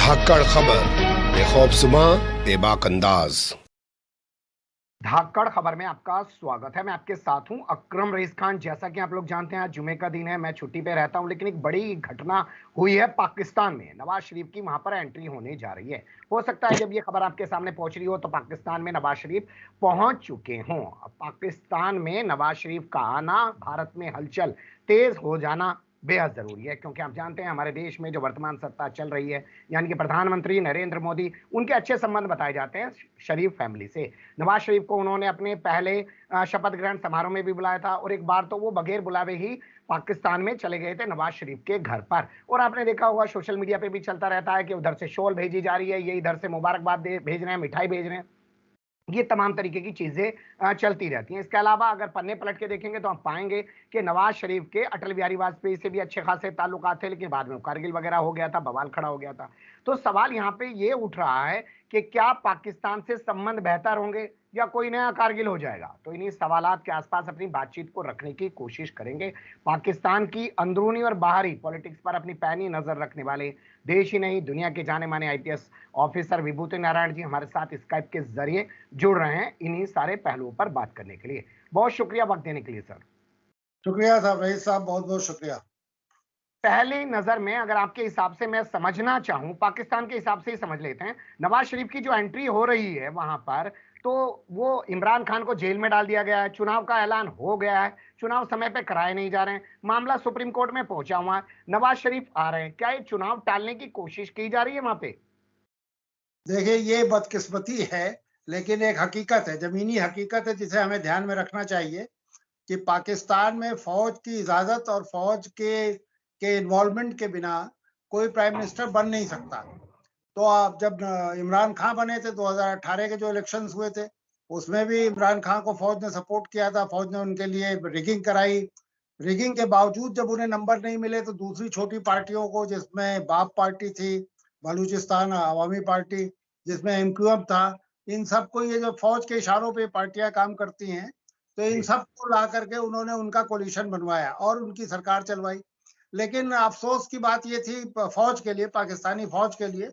धाकड़ खबर बेखौफजुमा बेबाक अंदाज। धाकड़ खबर में आपका स्वागत है। मैं आपके साथ हूं अकरम रईस खान। जैसा कि आप लोग जानते हैं, आज जुमे का दिन है, मैं छुट्टी पे रहता हूं, लेकिन एक बड़ी घटना हुई है पाकिस्तान में। नवाज शरीफ की वहां पर एंट्री होने जा रही है। हो सकता है जब ये खबर आपके सामने पहुंच रही हो तो पाकिस्तान में नवाज शरीफ पहुंच चुके हों। पाकिस्तान में नवाज शरीफ का आना, भारत में हलचल तेज हो जाना बेहद जरूरी है, क्योंकि आप जानते हैं हमारे देश में जो वर्तमान सत्ता चल रही है, यानी कि प्रधानमंत्री नरेंद्र मोदी, उनके अच्छे संबंध बताए जाते हैं शरीफ फैमिली से। नवाज शरीफ को उन्होंने अपने पहले शपथ ग्रहण समारोह में भी बुलाया था, और एक बार तो वो बगैर बुलावे ही पाकिस्तान में चले गए थे नवाज शरीफ के घर पर। और आपने देखा होगा सोशल मीडिया पे भी चलता रहता है कि उधर से शॉल भेजी जा रही है, ये इधर से मुबारकबाद भेज रहे हैं, मिठाई भेज रहे हैं, ये तमाम तरीके की चीजें चलती रहती हैं। इसके अलावा अगर पन्ने पलट के देखेंगे तो हम पाएंगे कि नवाज शरीफ के अटल बिहारी वाजपेयी से भी अच्छे खासे ताल्लुकात थे, लेकिन बाद में कारगिल वगैरह हो गया था, बवाल खड़ा हो गया था। तो सवाल यहाँ पे ये उठ रहा है कि क्या पाकिस्तान से संबंध बेहतर होंगे या कोई नया कारगिल हो जाएगा। तो इन्हीं सवालात के आसपास अपनी बातचीत को रखने की कोशिश करेंगे। पाकिस्तान की अंदरूनी और बाहरी पॉलिटिक्स पर अपनी पैनी नजर रखने वाले, देश ही नहीं दुनिया के जाने माने आईपीएस ऑफिसर विभूति नारायण जी हमारे साथ स्काइप के जरिए जुड़ रहे हैं इन्हीं सारे पहलुओं पर बात करने के लिए। बहुत शुक्रिया वक्त देने के लिए सर। शुक्रिया साहब, रईस साहब, बहुत बहुत शुक्रिया। पहली नजर में अगर आपके हिसाब से मैं समझना चाहूं, पाकिस्तान के हिसाब से ही समझ लेते हैं, नवाज शरीफ की जो एंट्री हो रही है वहां पर, तो वो इमरान खान को जेल में डाल दिया गया है, चुनाव का ऐलान हो गया है, चुनाव समय पे कराए नहीं जा रहे हैं, मामला सुप्रीम कोर्ट में पहुंचा हुआ है, नवाज शरीफ आ रहे हैं, क्या ये चुनाव टालने की कोशिश की जा रही है वहां पे? देखिए, ये बदकिस्मती है, लेकिन एक हकीकत है, जमीनी हकीकत है, जिसे हमें ध्यान में रखना चाहिए कि पाकिस्तान में फौज की इजाजत और फौज के इन्वॉल्वमेंट के बिना कोई प्राइम मिनिस्टर बन नहीं सकता। तो आप जब इमरान खान बने थे 2018 के जो इलेक्शंस हुए थे, उसमें भी इमरान खान को फौज ने सपोर्ट किया था, फौज ने उनके लिए रिगिंग कराई। रिगिंग के बावजूद जब उन्हें नंबर नहीं मिले तो दूसरी छोटी पार्टियों को, जिसमें बाप पार्टी थी, बलूचिस्तान अवामी पार्टी, जिसमें एमक्यूएम था, इन सबको, ये जो फौज के इशारों पे पार्टियां काम करती हैं, तो इन सबको ला करके उन्होंने उनका कोलिशन बनवाया और उनकी सरकार चलवाई। लेकिन अफसोस की बात ये थी फौज के लिए, पाकिस्तानी फौज के लिए,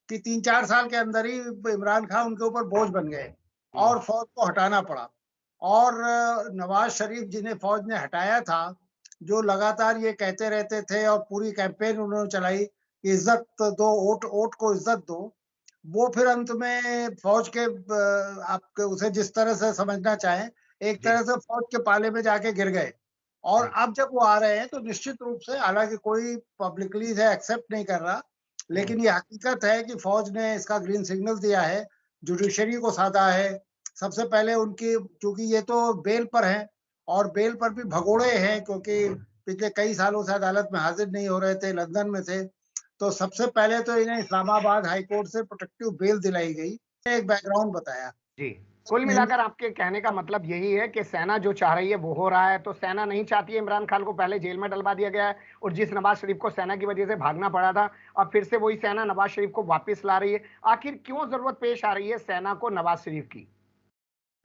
कि 3-4 साल के अंदर ही इमरान खान उनके ऊपर बोझ बन गए और फौज को हटाना पड़ा। और नवाज शरीफ, जिन्हें फौज ने हटाया था, जो लगातार ये कहते रहते थे और पूरी कैंपेन उन्होंने चलाई कि इज्जत दो, वोट वोट को इज्जत दो, वो फिर अंत में फौज के, आप उसे जिस तरह से समझना चाहें, एक तरह से फौज के पाले में जाके गिर गए। और अब जब वो आ रहे हैं तो निश्चित रूप से, हालांकि कोई पब्लिकली इसे एक्सेप्ट नहीं कर रहा, लेकिन ये हकीकत है कि फौज ने इसका ग्रीन सिग्नल दिया है, जुडिशरी को साधा है। सबसे पहले उनकी, क्योंकि ये तो बेल पर हैं और बेल पर भी भगोड़े हैं, क्योंकि पिछले कई सालों से अदालत में हाजिर नहीं हो रहे थे, लंदन में थे, तो सबसे पहले तो इन्हें इस्लामाबाद हाई कोर्ट से प्रोटेक्टिव बेल दिलाई गई। एक बैकग्राउंड बताया जी, कुल मिलाकर आपके कहने का मतलब यही है कि सेना जो चाह रही है वो हो रहा है। तो सेना नहीं चाहती है इमरान खान को पहले जेल में डलवा दिया गया है, और जिस नवाज शरीफ को सेना की वजह से भागना पड़ा था, अब फिर से वही सेना नवाज शरीफ को वापस ला रही है। आखिर क्यों जरूरत पेश आ रही है सेना को नवाज शरीफ की?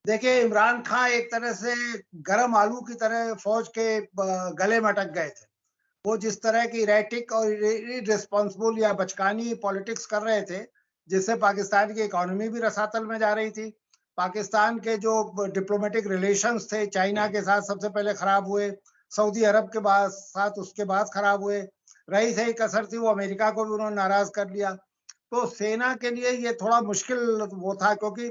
देखिए, इमरान खान एक तरह से गरम आलू की तरह फौज के गले में अटक गए थे। वो जिस तरह की इरेटिक और इररिस्पॉन्सिबल या बचकानी पॉलिटिक्स कर रहे थे, जिससे पाकिस्तान की इकोनॉमी भी रसातल में जा रही थी। पाकिस्तान के जो डिप्लोमेटिक रिलेशंस थे, चाइना के साथ सबसे पहले खराब हुए, सऊदी अरब के बाद साथ उसके बाद खराब हुए, रही सही कसर थी वो अमेरिका को भी उन्होंने नाराज कर लिया। तो सेना के लिए ये थोड़ा मुश्किल वो था, क्योंकि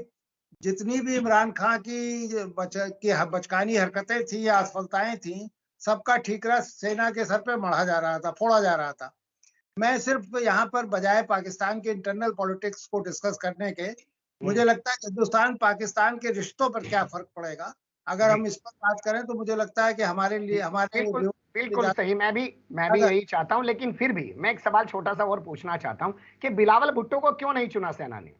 जितनी भी इमरान खान की बचकानी हरकतें थी या असफलताएं थी, सबका ठीकरा सेना के सर पे मढ़ा जा रहा था, फोड़ा जा रहा था। मैं सिर्फ यहाँ पर बजाय पाकिस्तान के इंटरनल पॉलिटिक्स को डिस्कस करने के, मुझे लगता है हिंदुस्तान पाकिस्तान के रिश्तों पर क्या फर्क पड़ेगा, अगर हम इस पर बात करें, तो मुझे लगता है कि हमारे लिए, हमारे बिल्कुल बिल्कुल सही। मैं भी यही चाहता हूं, लेकिन फिर भी मैं एक सवाल छोटा सा और पूछना चाहता हूं कि बिलावल भुट्टो को क्यों नहीं चुना सेना ने?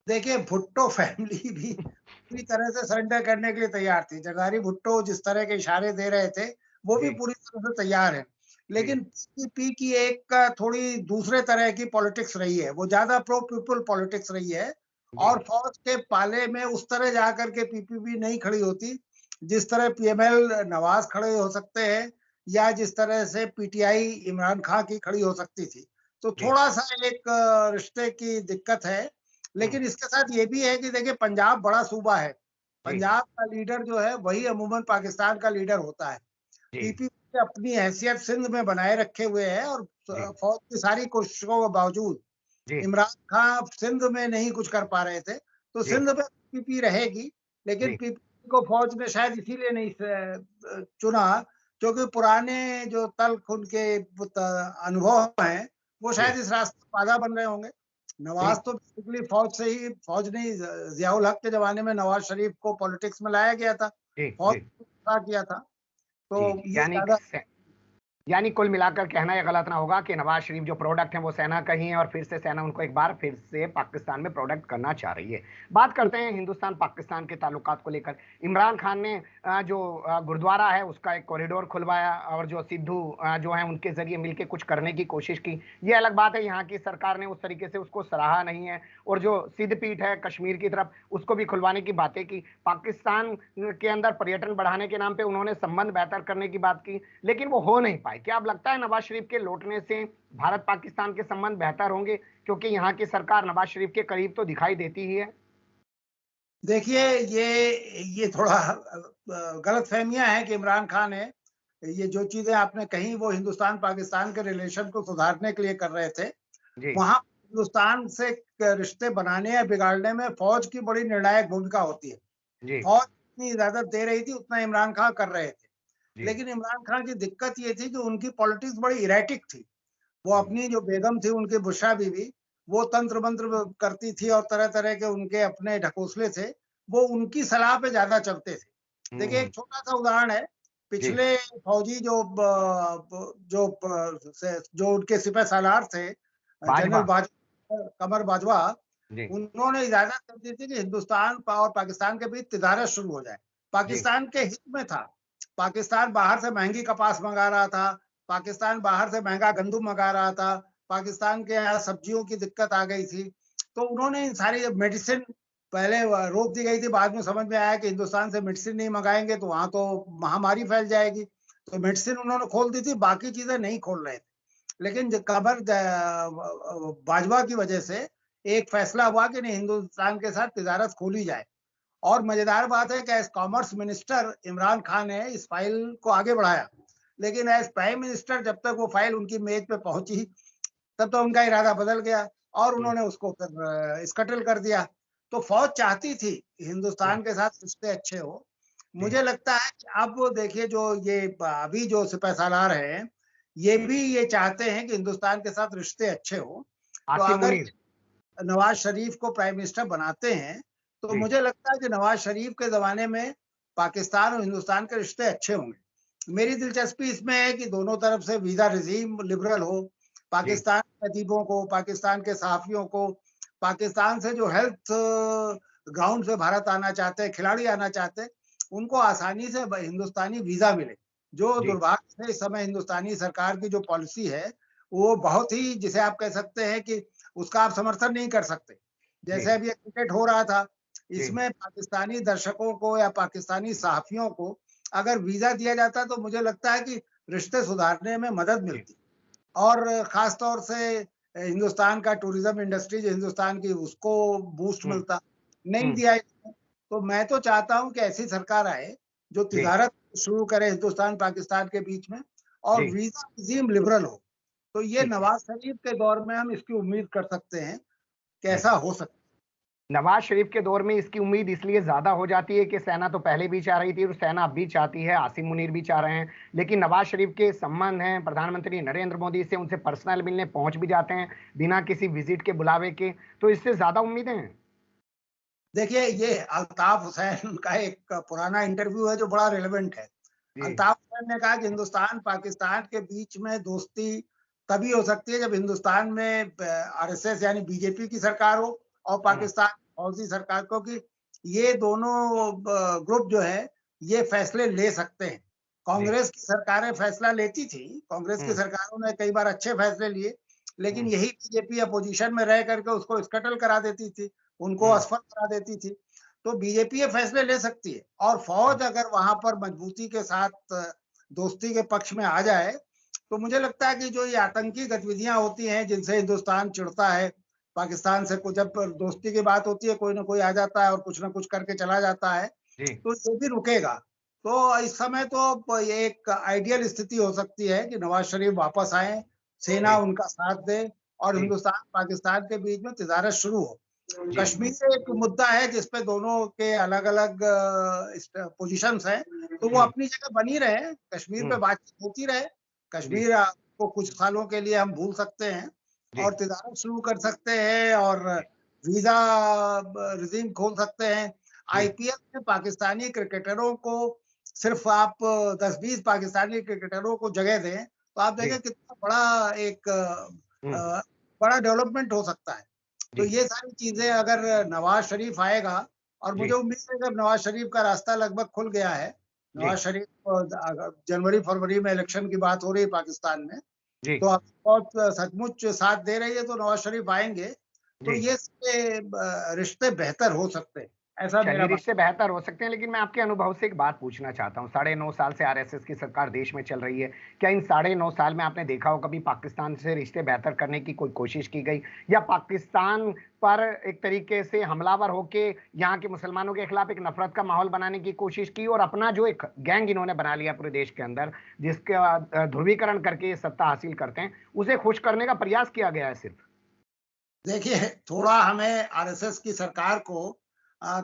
देखिए, भुट्टो फैमिली भी पूरी तरह से सरेंडर करने के लिए तैयार थी। जरदारी भुट्टो जिस तरह के इशारे दे रहे थे, वो भी पूरी तरह से तैयार है। लेकिन पीपीपी की एक थोड़ी दूसरे तरह की पॉलिटिक्स रही है, वो ज्यादा प्रो पीपल पॉलिटिक्स रही है, और फौज के पाले में उस तरह जाकर के पीपीपी नहीं खड़ी होती, जिस तरह पीएमएल नवाज खड़े हो सकते हैं, या जिस तरह से पीटीआई इमरान खान की खड़ी हो सकती थी। तो जी, थोड़ा सा एक रिश्ते की दिक्कत है। हुँ, लेकिन इसके साथ ये भी है कि देखिए पंजाब बड़ा सूबा है। जी, पंजाब का लीडर जो है वही अमूमन पाकिस्तान का लीडर होता है। जी, पीपीपी ने अपनी हैसियत सिंध में बनाए रखे हुए है और जी, फौज की सारी कोशिशों के बावजूद जी, इमरान खान सिंध में नहीं कुछ कर पा रहे थे, तो जी, सिंध में पीपीपी रहेगी, लेकिन जी, पीपीपी को फौज ने शायद इसीलिए नहीं चुना क्योंकि पुराने जो तल्ख उनके अनुभव हैं, वो जी, शायद इस रास्ते में बाधा बन रहे होंगे। नवाज जी, तो बेसिकली फौज नहीं, जियाउल हक के जमाने में नवाज शरीफ को पॉलिटिक्स में लाया गया था, जी, फौज जी, ने किया था, जी, तो ये ज्यादा यानी कुल मिलाकर कहना ये गलत ना होगा कि नवाज शरीफ जो प्रोडक्ट है वो सेना का ही है और फिर से सेना उनको एक बार फिर से पाकिस्तान में प्रोडक्ट करना चाह रही है। बात करते हैं हिंदुस्तान पाकिस्तान के ताल्लुकात को लेकर। इमरान खान ने जो गुरुद्वारा है उसका एक कॉरिडोर खुलवाया और जो सिद्धू जो है उनके जरिए मिलकर कुछ करने की कोशिश की। ये अलग बात है, यहाँ की सरकार ने उस तरीके से उसको सराहा नहीं है। और जो सिद्ध पीठ है कश्मीर की तरफ उसको भी खुलवाने की बातें की। पाकिस्तान के अंदर पर्यटन बढ़ाने के नाम पे उन्होंने संबंध बेहतर करने की बात की, लेकिन वो हो नहीं पाए। क्या अब लगता है नवाज शरीफ के लौटने से भारत पाकिस्तान के संबंध बेहतर होंगे, क्योंकि यहाँ की सरकार नवाज शरीफ के करीब तो दिखाई देती ही है? देखिए ये थोड़ा गलतफ़हमियाँ हैं कि इमरान खान है, ये जो चीज़ें आपने कही वो हिंदुस्तान-पाकिस्तान के रिलेशन को सुधारने के लिए कर रहे थे। जी, वहाँ हिंदुस्तान से क रिश्ते बनाने या बिगाड़ने में फ़ौज की बड़ी निर्णायक भूमिका होती है। जी, फ़ौज जितनी इजाज़त दे रही थी उतना इमरान खान कर रहे थे। जी, लेकिन इमरान खान की दिक्कत ये थी कि उनकी पॉलिटिक्स बड़ी इरेटिक थी। वो हम्म, अपनी जो बेगम थी उनकी बुशरा बीवी, वो तंत्र-मंत्र करती थी और तरह-तरह के उनके अपने ढकोसले थे, वो उनकी सलाह पे ज़्यादा चलते थे। देखिए हम्म, एक छोटा-सा उदाहरण है, जी, पिछले फौजी जो ब ब जो प से जो उनके सिपहसालार थे जनरल बाजवा, कमर बाजवा, जी, उन्होंने इजाज़त कर दी थी कि हिंदुस्तान और पाकिस्तान के बीच तिजारत शुरू हो जाए। जी, पाकिस्तान के हित में था। पाकिस्तान बाहर से महँगी कपास मँगा रहा था, पाकिस्तान बाहर से महँगा गंदम मँगा रहा था, पाकिस्तान के यहाँ सब्जियों की दिक्कत आ गई थी। तो उन्होंने इन सारी मेडिसिन पहले रोक दी गई थी, बाद में समझ में आया कि हिंदुस्तान से मेडिसिन नहीं मँगाएँगे तो वहाँ तो महामारी फैल जाएगी। तो मेडिसिन उन्होंने खोल दी थी, बाकी चीज़ें नहीं खोल रहे थे। लेकिन ज कमर बाजवा की वजह से एक फैसला हुआ कि नहीं, हिंदुस्तान के साथ तिजारत खोली जाए। और मज़ेदार बात है कि as commerce minister Imran Khan ने इस फ़ाइल को आगे बढ़ाया। लेकिन एज़ प्राइम मिनिस्टर जब तक वो फ़ाइल उनकी मेज़ पे पहुँची, तब तो उनका इरादा बदल गया और हम्म, उन्होंने उसको फिर स्कैटल कर दिया। तो फ़ौज चाहती थी हम्म, हिंदुस्तान के साथ रिश्ते अच्छे हो। जी, मुझे लगता है कि अब देखिए जो ये अभी जो सिपहसालार हैं, ये भी ये चाहते हैं कि हिंदुस्तान के साथ रिश्ते अच्छे हों। तो आसिम अगर मुनीर, नवाज शरीफ को प्राइम मिनिस्टर बनाते हैं, तो जी, मुझे लगता है कि नवाज शरीफ के ज़माने में पाकिस्तान और हिंदुस्तान के रिश्ते अच्छे होंगे। मेरी दिलचस्पी इसमें है कि दोनों तरफ से वीज़ा रेज़ीम लिबरल हो, जी, पाकिस्तान के अदीबों को, पाकिस्तान के सहाफ़ियों को, पाकिस्तान से जो हेल्थ ग्राउंड से भारत आना चाहते हैं, खिलाड़ी आना चाहते हैं, उनको आसानी से ब हिंदुस्तानी वीज़ा मिले। जो जी, दुर्भाग्य से इस समय हिंदुस्तानी सरकार की जो पॉलिसी है, वो बहुत ही जिसे आप कह सकते हैं कि उसका आप समर्थन नहीं कर सकते। जी, जैसे अभी ये क्रिकेट हो रहा था, जी, इसमें पाकिस्तानी दर्शकों को या पाकिस्तानी सहाफ़ियों को अगर वीज़ा दिया जाता तो मुझे लगता है कि रिश्ते सुधारने में मदद जी, मिलती। और ख़ास तौर से हिंदुस्तान का टूरिज़्म इंडस्ट्री जो हिंदुस्तान की उसको बूस्ट हुँ, मिलता। नहीं हुँ, दिया इसने, तो मैं तो चाहता हूँ कि ऐसी सरकार आए, जो जी, तिजारत शुरू करे हिंदुस्तान-पाकिस्तान के बीच में और जी, वीज़ा रेज़ीम लिबरल हो। तो ये ठीक है। नवाज़ शरीफ के दौर में हम इसकी उम्मीद कर सकते हैं कि हुँ। ऐसा हो सकता नवाज शरीफ के दौर में इसकी उम्मीद इसलिए ज्यादा हो जाती है कि सेना तो पहले भी चाह रही थी और सेना अब भी चाहती है, आसिम मुनीर भी चाह रहे हैं। लेकिन नवाज शरीफ के संबंध हैं प्रधानमंत्री नरेंद्र मोदी से, उनसे पर्सनल मिलने पहुंच भी जाते हैं बिना किसी विजिट के बुलावे के, तो इससे ज्यादा उम्मीदें हैं। देखिए, ये अल्ताफ हुसैन का एक पुराना इंटरव्यू है जो बड़ा रिलेवेंट है। जी, अल्ताफ हुसैन ने कहा कि हिंदुस्तान-पाकिस्तान के बीच में दोस्ती तभी हो सकती है जब हिंदुस्तान में आरएसएस यानी बीजेपी की सरकार हो और हम्म, पाकिस्तान में फौजी सरकार, क्योंकि ये दोनों ग्रुप जो है, ये फैसले ले सकते हैं। जी, कांग्रेस की सरकारें फैसला लेती थी, कांग्रेस की हम्म, सरकारों ने कई बार अच्छे फैसले लिए, लेकिन हम्म, यही बीजेपी अपोज़िशन में रह करके उसको स्कैटल करा देती थी, उनको हम्म, असफल करा देती थी। तो बीजेपी ये फैसले ले सकती है और हम्म, फौज अगर वहां पर मजबूती के साथ दोस्ती के पक्ष में आ जाए तो मुझे लगता है कि जो ये आतंकी गतिविधियां होती हैं जिनसे हिंदुस्तान चिढ़ता है, पाकिस्तान से कुछ जब दोस्ती की बात होती है कोई ना कोई आ जाता है और कुछ ना कुछ करके चला जाता है, जी तो ये भी रुकेगा। तो इस समय तो ये एक आइडियल स्थिति हो सकती है कि नवाज शरीफ वापस आए, सेना जी उनका साथ दे और जी हिंदुस्तान पाकिस्तान के बीच में तिजारत शुरू हो। जी कश्मीर एक मुद्दा है जिसपे दोनों के अलग-अलग पोजीशंस हैं, तो वो जी अपनी जगह बनी रहे, कश्मीर पे हम्म, बातचीत होती रहे। जी कश्मीर को कुछ सालों के लिए हम भूल सकते हैं जी और तिजारत शुरू कर सकते हैं और जी वीजा रिजीम खोल सकते हैं। जी आईपीएल में पाकिस्तानी क्रिकेटरों को सिर्फ आप 10-20 पाकिस्तानी क्रिकेटरों को जगह दें, तो आप जी देखें कितना बड़ा एक हम्म, बड़ा डेवलपमेंट हो सकता है। तो जी ये सारी चीजें अगर नवाज शरीफ आएगा और मुझे जी उम्मीद है कि अब नवाज शरीफ का रास्ता लगभग खुल गया है। जी नवाज शरीफ जनवरी फरवरी में इलेक्शन की बात हो रही है पाकिस्तान में, जी तो अब बहुत सचमुच साथ दे रही है तो नवाज शरीफ आएंगे तो जी ये रिश्ते बेहतर हो सकते हैं, ऐसा चलिए मेरा रिश्ते बेहतर हो सकते हैं, लेकिन मैं आपके अनुभव से एक बात पूछना चाहता हूँ। 9.5 साल से आरएसएस की सरकार देश में चल रही है। क्या इन 9.5 साल में आपने देखा हो कभी पाकिस्तान से रिश्ते बेहतर करने की कोई कोशिश की गई, या पाकिस्तान पर एक तरीके से हमलावर होके यहाँ के मुसलमानों के खिलाफ एक नफरत का माहौल बनाने की कोशिश की और अपना जो एक गैंग इन्होंने बना लिया पूरे देश के अंदर, जिसके ध्रुवीकरण करके ये सत्ता हासिल करते हैं, उसे खुश करने का प्रयास किया गया है सिर्फ? देखिए, थोड़ा हमें आरएसएस की सरकार को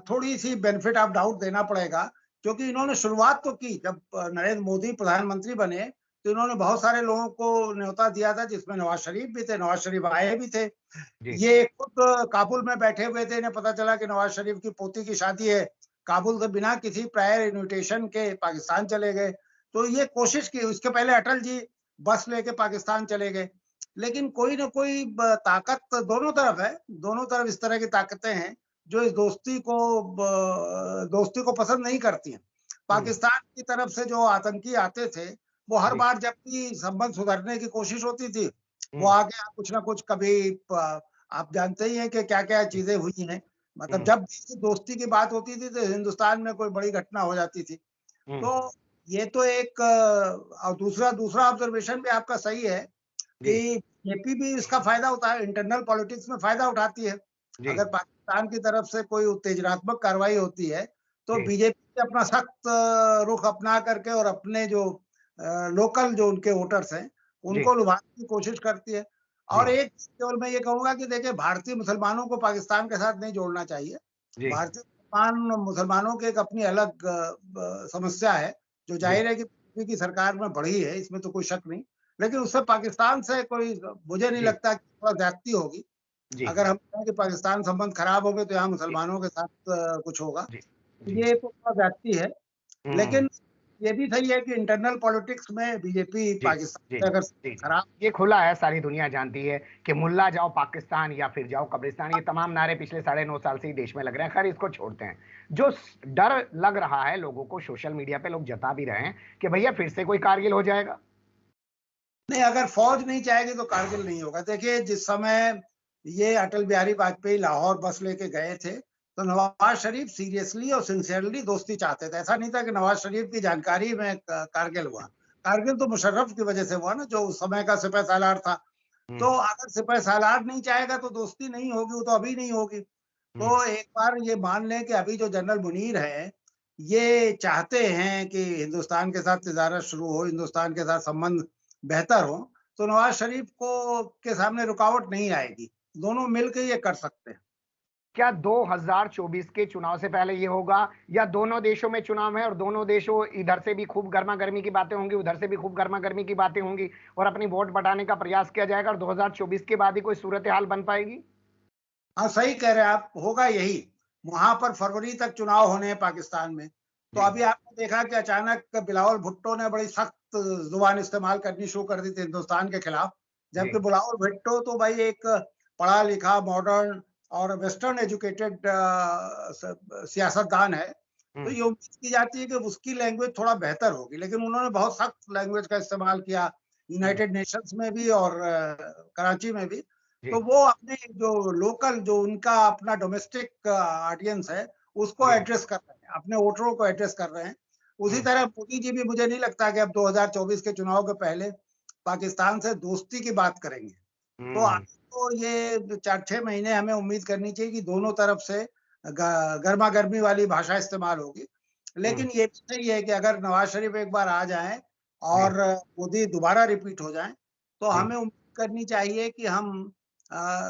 थोड़ी-सी बेनिफिट ऑफ डाउट देना पड़ेगा, क्योंकि इन्होंने शुरुआत तो की जब नरेंद्र मोदी प्रधानमंत्री बने, तो इन्होंने बहुत सारे लोगों को न्योता दिया था जिसमें नवाज शरीफ भी थे, नवाज शरीफ आए भी थे। जी ये खुद काबुल में बैठे हुए थे, इन्हें पता चला कि नवाज शरीफ की पोती की शादी है, काबुल से बिना किसी प्रायर इन्विटेशन के पाकिस्तान चले गए। तो ये कोशिश की, उसके पहले अटल जी बस लेके पाकिस्तान चले गए। लेकिन कोई ना कोई ताकत दोनों तरफ है, दोनों तरफ इस तरह की ताकतें हैं जो इस दोस्ती को पसंद नहीं करती हैं। हम्म, पाकिस्तान की तरफ से जो आतंकी आते थे, वो हर जी बार जब भी संबंध सुधारने की कोशिश होती थी, वो हम्म, आके कुछ ना कुछ कभी आप जानते ही हैं कि क्या-क्या चीजें हुई हैं। मतलब हम्म, जब भी दोस्ती की बात होती थी, तो हिंदुस्तान में कोई बड़ी घटना हो जाती थी। हम्म, तो ये तो एक और दूसरा दूसरा ऑब्जर्वेशन भी आपका सही है जी कि जेपी भी इसका फायदा होता है, इंटरनल पॉलिटिक्स में फायदा उठाती है। जी अगर पाकिस्तान की तरफ से कोई उत्तेजनात्मक कार्रवाई होती है, तो जी बीजेपी अपना सख्त रुख अपना करके और अपने जो लोकल जो उनके वोटर्स हैं, जी उनको लुभाने की कोशिश करती है। और जी एक केवल मैं ये कहूँगा कि देखिए भारतीय मुसलमानों को पाकिस्तान के साथ नहीं जोड़ना चाहिए। जी भारतीय मुसलमानों की एक अपनी अलग समस्या है, जो जी ज़ाहिर है कि बीजेपी की सरकार में बढ़ी है, इसमें तो कोई शक नहीं। लेकिन उससे पाकिस्तान से कोई मुझे नहीं जी लगता कि थोड़ा ज़्यादती होगी। जी अगर हम कहें कि पाकिस्तान संबंध खराब हो गए तो यहाँ जी मुसलमानों के साथ कुछ होगा, जी तो जी ये तो थोड़ा ज़्यादती है। हम्म, लेकिन ये भी सही है कि इंटरनल पॉलिटिक्स में बीजेपी जी, पाकिस्तान जी, से अगर जी, जी। खराब ये खुला है, सारी दुनिया जानती है कि मुल्ला जाओ पाकिस्तान या फिर जाओ कब्रिस्तान, ये तमाम नारे पिछले 9.5 साल से ही देश में लग रहे हैं। खैर इसको छोड़ते हैं। जो डर लग रहा है लोगों को, सोशल मीडिया पे लोग जता भी रहे हैं कि भैया फिर से कोई कारगिल हो जाएगा। नहीं, अगर फौज नहीं चाहेगी तो कारगिल नहीं होगा। देखिए, जिस समय ये अटल बिहारी वाजपेयी लाहौर बस लेके गए थे, तो नवाज शरीफ सीरियसली और सिंसियरली दोस्ती चाहते थे। ऐसा नहीं था कि नवाज शरीफ की जानकारी में कारगिल हुआ। कारगिल तो मुशर्रफ की वजह से हुआ ना, जो उस समय का सिपहसालार था। तो हम्म, अगर सिपहसालार नहीं चाहेगा तो दोस्ती नहीं होगी, वो तो अभी नहीं होगी। हम्म, तो एक बार ये मान लें कि अभी जो जनरल मुनीर हैं, ये चाहते हैं कि हिंदुस्तान के साथ तिजारत शुरू हो, हिंदुस्तान के साथ संबंध बेहतर हो, तो नवाज शरीफ को के सामने रुकावट नहीं आएगी। दोनों मिलके ये कर सकते हैं। क्या 2024 के चुनाव से पहले ये होगा, या दोनों देशों में चुनाव है और दोनों देशों इधर से भी खूब गर्मा गर्मी की बातें होंगी, उधर से भी खूब गर्मा गर्मी की बातें होंगी और अपनी वोट बटाने का प्रयास किया जाएगा और 2024 के बाद ही कोई सूरत हाल बन पाएगी? हाँ, सही कह रहे हैं आप, होगा यही। वहाँ पर फरवरी तक चुनाव होने हैं पाकिस्तान में। तो जी अभी आपने देखा कि अचानक बिलावल भुट्टो ने बड़ी सख्त ज़ुबान इस्तेमाल करनी शुरू कर दी थी हिंदुस्तान के खिलाफ। जी जबकि बिलावल भुट्टो तो भाई एक पढ़ा-लिखा, मॉडर्न और वेस्टर्न एजुकेटेड सियासतदान है। तो हम्म, ये उम्मीद की जाती है कि उसकी लैंग्वेज थोड़ा बेहतर होगी, लेकिन उन्होंने बहुत सख्त लैंग्वेज का इस्तेमाल किया, हम्म, यूनाइटेड नेशंस में भी और कराची में भी। जी तो वो अपने जो लोकल जो उनका अपना डोमेस्टिक ऑडियंस है, उसको जी एड्रेस कर रहे हैं, अपने वोटरों को एड्रेस कर रहे हैं। उसी हम्म, तरह मोदी जी भी मुझे नहीं लगता कि अब 2024 के चुनाव के पहले पाकिस्तान से दोस्ती की बात करेंगे। तो आपको ये 4-6 महीने हमें उम्मीद करनी चाहिए कि दोनों तरफ से गर्मा-गर्मी वाली भाषा इस्तेमाल होगी। लेकिन ये भी सही है कि अगर नवाज़ शरीफ एक बार आ जाएँ और मोदी दोबारा रिपीट हो जाएँ, तो हमें उम्मीद करनी चाहिए कि हम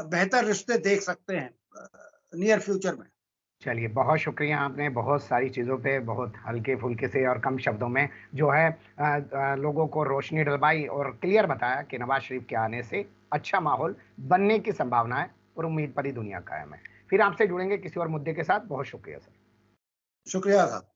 बेहतर रिश्ते देख सकते हैं नियर फ्यूचर में। चलिए, बहुत शुक्रिया। आपने बहुत सारी चीज़ों पे बहुत हल्के-फुल्के से और कम शब्दों में जो है लोगों को रोशनी डलवाई और क्लियर बताया कि नवाज़ शरीफ के आने से अच्छा माहौल बनने की संभावना है और उम्मीद पर ही दुनिया कायम है। फिर आपसे जुड़ेंगे किसी और मुद्दे के साथ। बहुत शुक्रिया सर। शुक्रिया साहब।